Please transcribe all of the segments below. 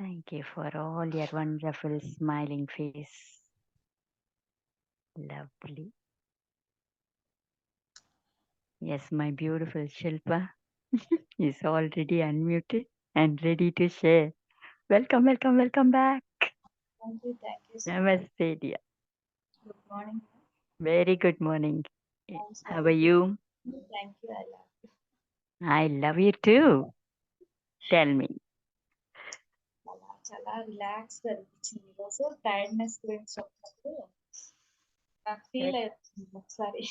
Thank you for all your wonderful smiling face. Lovely. Yes, my beautiful Shilpa is already unmuted and ready to share. Welcome, welcome, welcome back. Thank you so much. Namaste, dear. Good morning. Very good morning. I'm How are sorry. you? Thank you. I love you. I love you too. Tell me. చాలా relax అనిపించింది ఈరోజు tiredness గురించి చెప్పినప్పుడు నాకు feel అవుతుంది ఒకసారి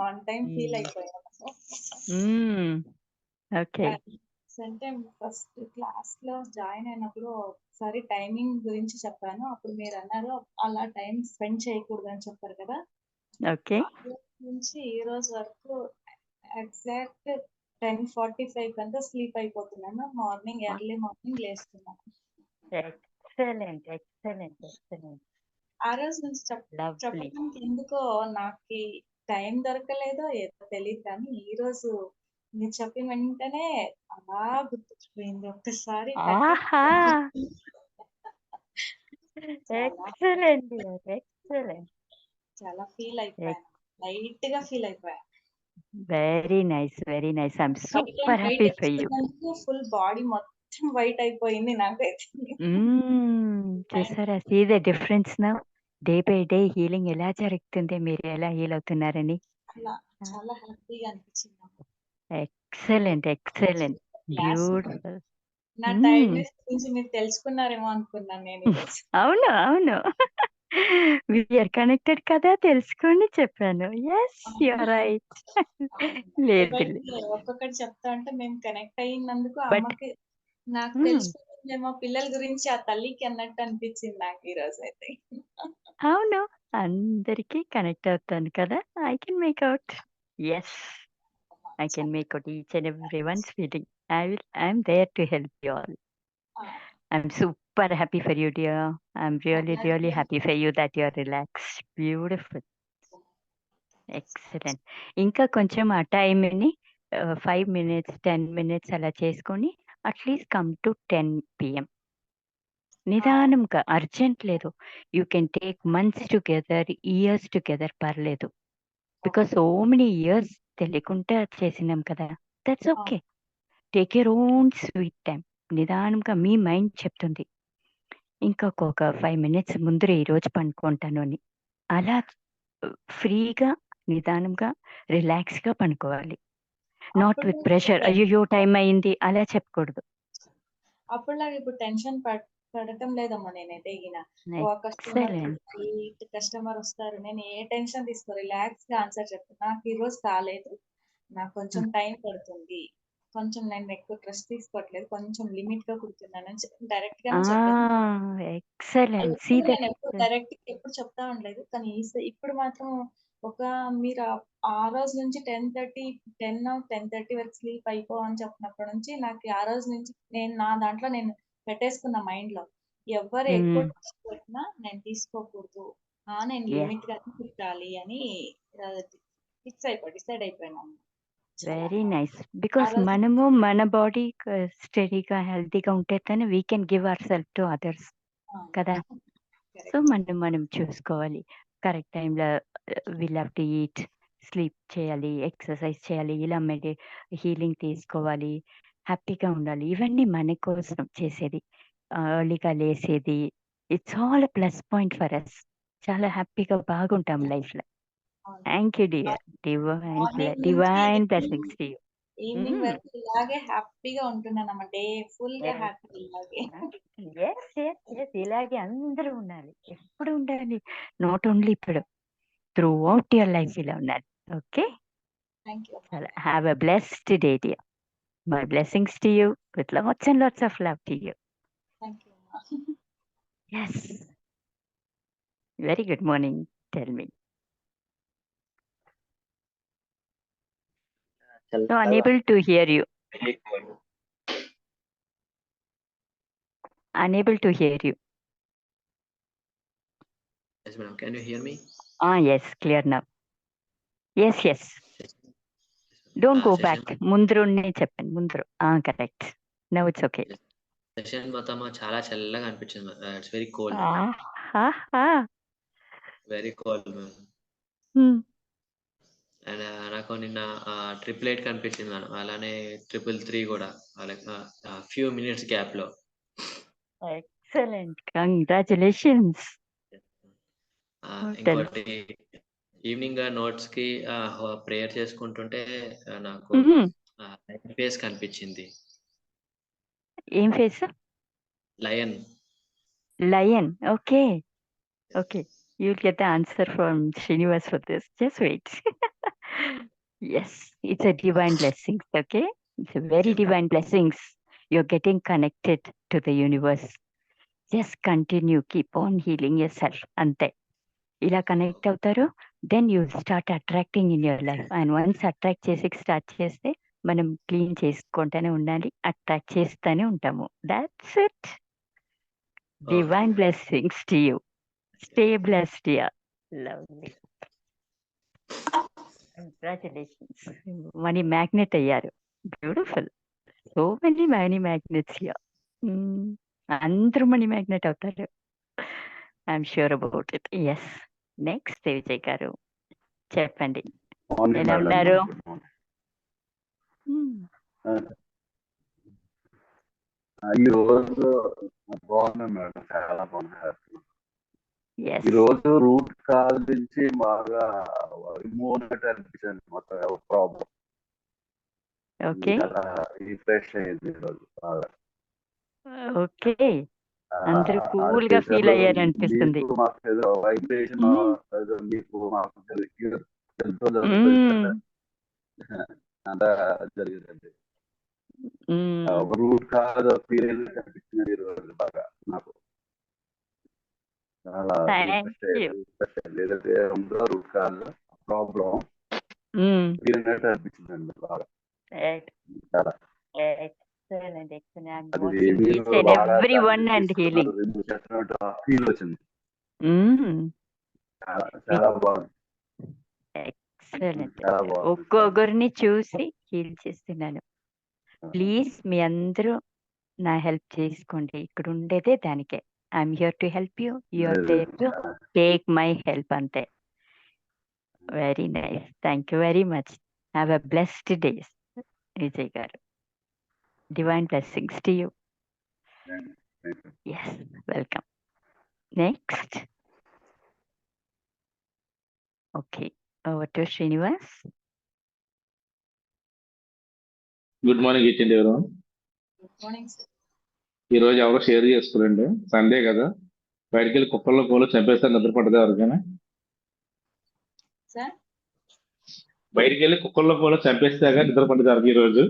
on time feel అయిపోయాను. Okay. అంటే ఫస్ట్ క్లాస్ లో జాయిన్ అయినప్పుడు ఒకసారి టైమింగ్ గురించి చెప్పాను. అప్పుడు మీరు అన్నారు అలా టైం స్పెండ్ చేయకూడదు అని చెప్పారు కదా. ఓకే. నుంచి ఈ రోజు వరకు ఎగ్జాక్ట్ 10:45 కంతా స్లీప్ అయిపోతున్నాను. మార్నింగ్ ఎర్లీ మార్నింగ్ లేస్తున్నాను. Excellent excellent excellent. ఆ రోజు నుంచి చెప్పడానికి ఎందుకో నాకు టైం దొరకలేదో ఏదో తెలియదు, కానీ ఈ రోజు మీరు చెప్పిన వెంటనే అలా గుర్తుకుపోయింది ఒక్కసారి. Excellent excellent. చాలా ఫీల్ అయిపోయాను, లైట్ గా ఫీల్ అయిపోయాను. Very nice very nice. I'm super happy for you. Full body మొత్తం వైట్ అయిపోయింది నాకైతే. చూసారా, see the difference now. Day by day healing ఎలా జరుగుతుంది, మీరు ఎలా హీల్ అవుతున్నారని. చాలా హ్యాపీగా అనిపించింది. Excellent excellent. బ్యూటిఫుల్. నా టైర్డ్నెస్ గురించి మీరు తెలుసుకున్నారేమో అనుకున్నాను నేను. అవును అవును, వీఆర్ కనెక్టెడ్ కదా, తెలుసుకోండి చెప్పాను. Yes you're right. లేదు ఒక్కొక్కటి చెప్తా అంటే మేము కనెక్ట్ అయినందుకు అమ్మకి నాకు తెలుసుకుంటుందేమో పిల్లల గురించి ఆ తల్లికి అన్నట్టు అనిపించింది నాకు ఈ రోజు అయితే. అవును, అందరికి కనెక్ట్ అవుతాను కదా. I can make out. Yes, I can make out each and everyone's feeling. I'm there to help you all. I'm super happy for you, dear. I'm really happy for you that you're relaxed. Beautiful. Excellent. ఇంకా కొంచెం ఆ టైంని 5 minutes 10 minutes అలా చేసుకొని at least come to 10 PM. నిదానంగా, urgent లేదు. You can take months together, years together, పర్లేదు. Because so many years తెలియకుండా చేసినాం కదా. That's okay. Take your own sweet time. నిదానంగా మీ మైండ్ చెప్తుంది ఇంకొక 5 minutes ముందర ఈరోజు పనుకుంటాను అని. అలా ఫ్రీగా నిదానంగా రిలాక్స్గా పనుకోవాలి. నాట్ విత్ ప్రెషర్, అయ్యో టైం అయింది అలా చెప్పకూడదు. అప్పుడులాగా ఇప్పుడు టెన్షన్ పడటం లేదమ్మా. నేనైతే కస్టమర్ వస్తారు, నేను ఏ టెన్షన్ తీసుకో, రిలాక్స్ గా ఆన్సర్ చెప్తాను. నాకు ఈ రోజు కాలేదు, నాకు కొంచెం టైం పడుతుంది, కొంచెం నేను ఎక్కువ స్ట్రెస్ తీసుకోవట్లేదు, కొంచెం లిమిట్ గా కూర్చున్నాను డైరెక్ట్ గా డైరెక్ట్ ఎప్పుడు చెప్తా ఉండలేదు. కానీ ఇప్పుడు మాత్రం మీరు ఆ రోజు నుంచి 10:30 వరకు స్లీప్ అయిపో అని చెప్పినప్పటి నుంచి నాకు ఆ రోజు నుంచి నేను నా దాంట్లో నేను పెట్టేసుకున్న మైండ్ లో ఎవరు ఎక్కువ పెట్టినా నేను తీసుకోకూడదు, నేను లిమిట్ గా పెట్టాలి అని డిసైడ్ అయిపోయినాను. Very nice. బికాస్ మనము మన బాడీ స్టడీగా హెల్తీగా ఉంటే తను we can give ourself to others కదా. సో మనం చూసుకోవాలి. కరెక్ట్ టైంలో will have to eat, sleep చేయాలి, ఎక్సర్సైజ్ చేయాలి, ఇలా హీలింగ్ తీసుకోవాలి, హ్యాపీగా ఉండాలి. ఇవన్నీ మన కోసం చేసేది, ఎర్లీగా లేసేది. It's all plus point for us. చాలా హ్యాపీగా బాగుంటాం లైఫ్లో. Thank you dear. Divine blessings to you. Evening వరకు ఇలాగే హ్యాపీగా ఉంటున్నాను. డే ఫుల్ గా హ్యాపీ ఇలాగే. ఇలాగే అందరూ ఉండాలి, ఎప్పుడు ఉండాలి. నాట్ ఓన్లీ ఇప్పుడు, త్రూ అవుట్ యువర్ లైఫ్ ఇలా ఉండాలి. Okay, have a blessed day dear. My blessings to you with lots and lots of love to you. Thank you. Yes. Very good morning. Tell me. So unable to hear you. Unable to hear you. Yes, madam. Can you hear me? Yes, clear now. Yes. Don't go back. Mundru ne cheppan. Mundru. Correct. Now it's okay. Session మొత్తం చాలా చల్లగా అనిపించింది. It's very cold. ఆహాహా! Very cold ma'am. Hmm. And నాకు నిన్న triple 8 కనిపించింది madam. అలానే 333 కూడా. లైక్ ఫ్యూ మినిట్స్ గ్యాప్‌లో. ఎక్సలెంట్. కంగ్రాచ్యులేషన్స్. టెల్ ఇంకోటి ఈవినింగ్ నోట్స్‌కి ప్రేయర్ చేసుకుంటుంటే నాకు హుహు. ఫేస్ కనిపించింది. ఏం face? Lion. Lion. Okay. Okay. You'll get the answer from Srinivas for this. Just wait. Yes, it's a divine blessings, okay? It's a very okay ma'am. divine blessings. You're getting connected to the universe. Just continue, keep on healing yourself. Ante. ఇలా connect అవుతారు, then you start attracting in your life. And once attract చేసి start చేస్తే మనం clean చేసుకుంటూనే ఉండాలి, attract చేస్తూనే ఉంటాము. That's it. Divine blessings to you. Stay blessed yeah. Lovely. Congratulations. Money magnet అయ్యారు. Beautiful. So many money magnets yeah. అందరూ money magnet అవుతారు. I'm sure about it. Yes. Next Vijay garu చెప్పండి, మార్నింగ్ ఎలా మేడం. ఉన్నారు? Good morning. ఈ రోజు బాగున్నాను madam, చాలా బాగున్నాను. ఎస్. ఈ రోజు రూట్ కాల్ నుంచి బాగా రిమూవ్ అనిపించింది మొత్తం ప్రాబ్లం. ఓకే. చాలా రిఫ్రెష్ అయ్యింది ఈ రోజు బాగా. ఓకే. ఆ, అందరూ ఆ కూల్ గా ఫీల్ సెషన్లో అయ్యారు అనిపిస్తుంది. మీకు మాకు ఏదో వైబ్రేషన్ ఏదో మీకు మాకు తెలుసు మ్మ్. అంతా జరిగిందండి. ఒక రూట్ కాల్ ఫీలింగ్ కనిపించింది ఈ రోజు బాగా నాకు. చాలా థ్యాంక్ యూ. రిఫ్రెష్ అయ్యింది. ఏదైతే ఉందో రూట్ కాల్ ప్రాబ్లం ఫీలింగ్ అనిపించిందండి బాగా. చాలా ఎక్సలెంట్. ఎక్సలెంట్. ఐఎమ్ అది వాచింగ్ మీరు each and every one and healing. Remove చేస్తున్నట్టు ఫీల్ వచ్చింది. చాలా చాలా బాగుంది. ఎక్సలెంట్. చాలా బాగుంది. ఒక్కొక్కరిని చూసి హీల్ చేస్తున్నాను. ప్లీజ్ మీ అందరూ నా హెల్ప్ చేసుకోండి. ఇక్కడ ఉండేదే దానికే. I'm here to help you. You're there to take my help. అంతే. Very nice. Thank you very much. Have a blessed days Vijay garu. Divine blessings to you. Yes, welcome. Next. Okay, over to Srinivas. Good morning each and everyone. Good morning sir. ఈ రోజు ఎవరో share చేసుకోరండి, Sunday కదా, బయటికి వెళ్ళి కుక్కల్లో పూలు చంపేస్తారు, నిద్రపడ్డది ఎవరికైనా? సార్ బయటికి వెళ్ళి కుక్కల్లో పూలు చంపేస్తాక నిద్రపడ్డది ఎవరికి? ఈ రోజు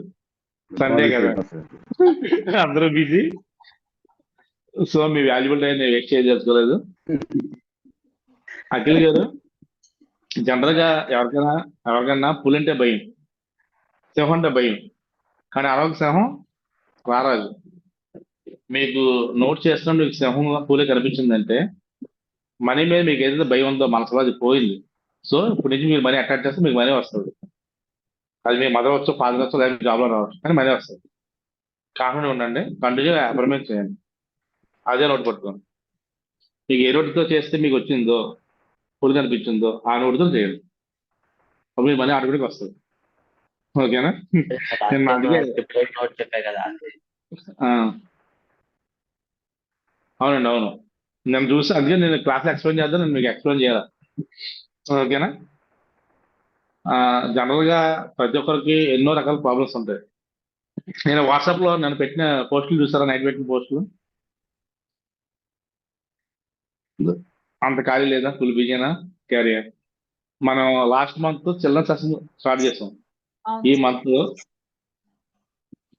సండే కదా, అందరూ బిజీ. సో మీ వాల్యుబుల్ టైం నేను వేస్ట్ చేసుకోలేదు. అఖిల్ గారు, జనరల్ గా ఎవరికైనా పులి అంటే భయం, సింహం అంటే భయం, కానీ అరవక సింహం రారాజు. మీకు నోట్ చేస్తున్న మీకు సింహం పూలే కనిపించిందంటే మనీ మీద మీకు ఏదైతే భయం ఉందో మనసులో అది పోయింది. సో ఇప్పుడు నుంచి మీరు మనీ అట్రాక్ట్ చేస్తే మీకు మనీ వస్తుంది. అది మీ మదర్ వచ్చు, ఫాదర్ వచ్చు, లేదా జాబ్లో రావచ్చు, కానీ మనీ వస్తుంది. కాన్ఫిడెంట్ ఉండండి, కంటిన్యూ అప్రమేట్ చేయండి, అదే నోట్ పట్టుకోండి. మీకు ఏ నోటితో చేస్తే మీకు వచ్చిందో, పూలు కనిపించిందో ఆ నోటితో చేయండి, అప్పుడు మీ మనీ ఆటోమేటిక్ వస్తుంది. ఓకేనా? నేను అందుకే నోట్ చెప్పా కదా. అవునండి, అవును, నేను చూసి అందుకే నేను క్లాస్ ఎక్స్ప్లెయిన్ చేద్దాం, నేను మీకు ఎక్స్ప్లెయిన్ చేయాలి. ఓకేనా? జనరల్ గా ప్రతి ఒక్కరికి ఎన్నో రకాల ప్రాబ్లమ్స్ ఉంటాయి. నేను వాట్సాప్ లో నేను పెట్టిన పోస్టులు చూసారా? నైట్ పెట్టిన పోస్టులు అంత ఖాళీ లేదా? ఫుల్ బిజీనా? క్యారియర్. మనం last month children session start చేసాం. ఈ మంత్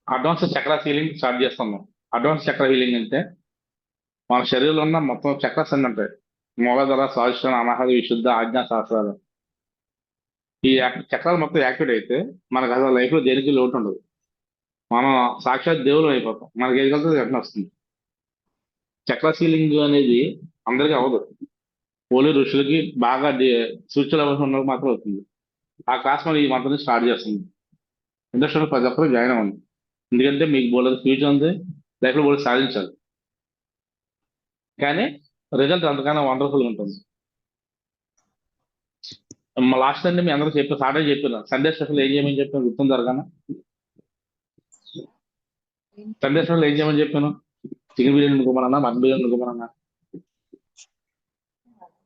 అడ్వాన్స్ చక్ర హీలింగ్ స్టార్ట్ చేస్తున్నాం. అడ్వాన్స్ చక్ర హీలింగ్ అంటే మన శరీరంలో ఉన్న మొత్తం చక్రాస్ అన్ని ఉంటాయి: మూలాధార, స్వాదిష్టాన, అనాహత, విశుద్ధ, ఆజ్ఞా, సహస్రాలు. ఈ చక్రాలు మొత్తం యాక్టివేట్ అయితే మనకు అసలు లైఫ్ లో దేనికి లోటు ఉండదు. మనం సాక్షాత్ దేవుళ్ళు అయిపోతాం. మనకి ఏది కలితే వెంటనే వస్తుంది. చక్ర హీలింగ్ అనేది అందరికీ అవ్వదు, ఓన్లీ ఋషులకి, బాగా సూచన అవసరం ఉన్నది మాత్రం అవుతుంది. ఆ క్లాస్ మనం ఈ మంత్ నుంచి స్టార్ట్ చేస్తుంది. ఇండస్ట్రీలో ప్రతి ఒక్కరు జాయిన్ అవ్వండి, ఎందుకంటే మీకు బోలేదు ఫ్యూచర్ ఉంది, లైఫ్లో కూడా సాధించాలి. కానీ రిజల్ట్ అంతకన్నా వండర్ఫుల్ ఉంటుంది. లాస్ట్ అంటే మీ అందరూ చెప్పారు, సాటర్డే చెప్పాను సండే స్పెషల్ ఏం చేయమని చెప్పాను గుర్తుందారు కానీ సండే స్పెషల్ ఏం చేయమని చెప్పాను? చికెన్ బిర్యానీ అనుకోమన్నా, మటన్ బిర్యానీ అనుకోమన్నా.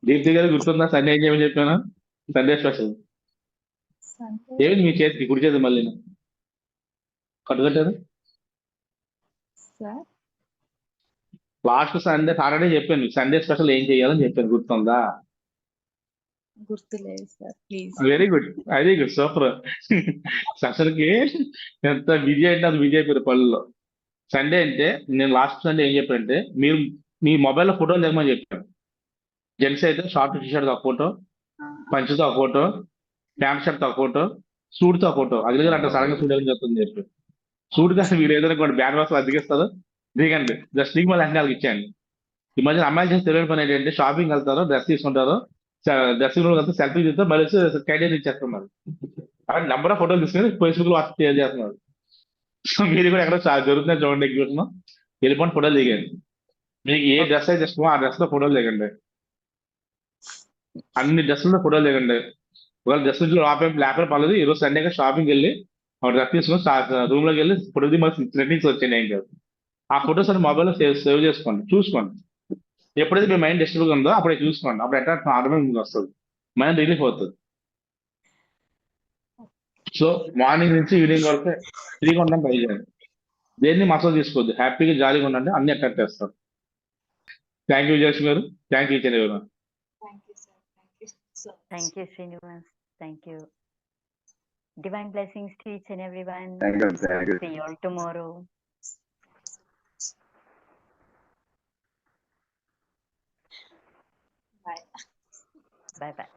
దీప్తి గారు గుర్తుందా సండే ఏం చేయమని చెప్పాను? సండే స్పెషల్ ఏమిటి మీ చేతికి కుడి చేతి మళ్ళీ కట్టుకట్టారు? లాస్ట్ సండే సాటర్డే చెప్పాను సండే స్పెషల్ ఏం చేయాలని చెప్పాను, గుర్తుందా? గుర్తులేదు sir, please. Very good, very good, super. అసలుకి ఎంత బిజీ అంటే అది బిజీ అయిపోయారు పనుల్లో. సండే అంటే నేను లాస్ట్ సండే ఏం చెప్పానంటే మీరు మీ మొబైల్లో ఫోటోలు దిగమని చెప్పాను. జెంట్స్ అయితే షార్ట్ టీ షర్ట్ ఒక ఫోటో, పంచుతో ఒక ఫోటో, ప్యాంట్ షర్ట్ ఒక ఫోటో, సూట్తో ఒక ఫోటో. అది దగ్గర అంటే సడన్గా సూట్ ఏమని చెప్తుంది చెప్పి సూట్ కాదు, మీరు ఏదైనా కూడా బ్యాన్ బాక్స్ అద్దెకిస్తారు దిగండి, జస్ట్ దిగి మళ్ళీ అన్ని వాళ్ళకి ఇచ్చేయండి. ఈ మధ్య అమ్మాయిలు చేసి తెలియని పని ఏంటంటే షాపింగ్ వెళ్తారు, డ్రెస్ తీసుకుంటారు, డ్రెస్సింగ్ రూమ్ వెళ్తే సెల్ఫీ తీస్తారు, మళ్ళీ క్యారియర్ ఇచ్చేస్తున్నారు. అక్కడ నెంబర్ ఆఫ్ ఫోటోలు తీసుకుని ఫేస్బుక్ లో వాట్సాప్ షేర్ చేస్తున్నారు. సో మీరు కూడా ఎక్కడ జరుగుతున్నాయి చూడండి, ఎగ్జిబిషన్ వెళ్ళిపోండి, ఫోటోలు దిగండి. మీకు ఏ డ్రెస్ అయితే ఇష్టమో ఆ డ్రెస్ లో ఫోటోలు దిగండి, అన్ని డ్రెస్సుల్లో ఫోటోలు దిగండి. ఒకవేళ డ్రెస్ లేకపోతే పర్లేదు, ఈ రోజు సండేగా షాపింగ్ వెళ్ళి ఆ డ్రెస్ తీసుకుని రూమ్ లోకి వెళ్ళి ఫోటో దిగి మళ్ళీ సెట్టింగ్స్ వచ్చాయి ఏం కాదు. ఆ ఫోటోస్ అన్ని మొబైల్లో సేవ్ చేసుకోండి, చూసుకోండి. ఎప్పుడైతే మీ మైండ్ డిస్టర్బ్ ఉందో అప్పుడే చూసుకోండి, అప్పుడు ఎట్లా ఆటోమేటిక్ వస్తుంది, మైండ్ రిలీఫ్ అవుతుంది. సో మార్నింగ్ నుంచి ఈవినింగ్ వరకు ఫ్రీగా ఉండడం ట్రై చేయండి, దేన్ని మసాజ్ తీసుకోవద్దు, హ్యాపీగా జాలీగా ఉండండి, అన్ని అట్రాక్ట్ చేస్తారు. థ్యాంక్ యూ విజయలక్ష్మి గారు, థ్యాంక్ యూ చెన్నై గారు. Thank you sir, thank you so much. Thank you, Srinivas. Thank you. Divine blessings to each and everyone. Thank you, thank you. See you all tomorrow. Bye. Bye bye.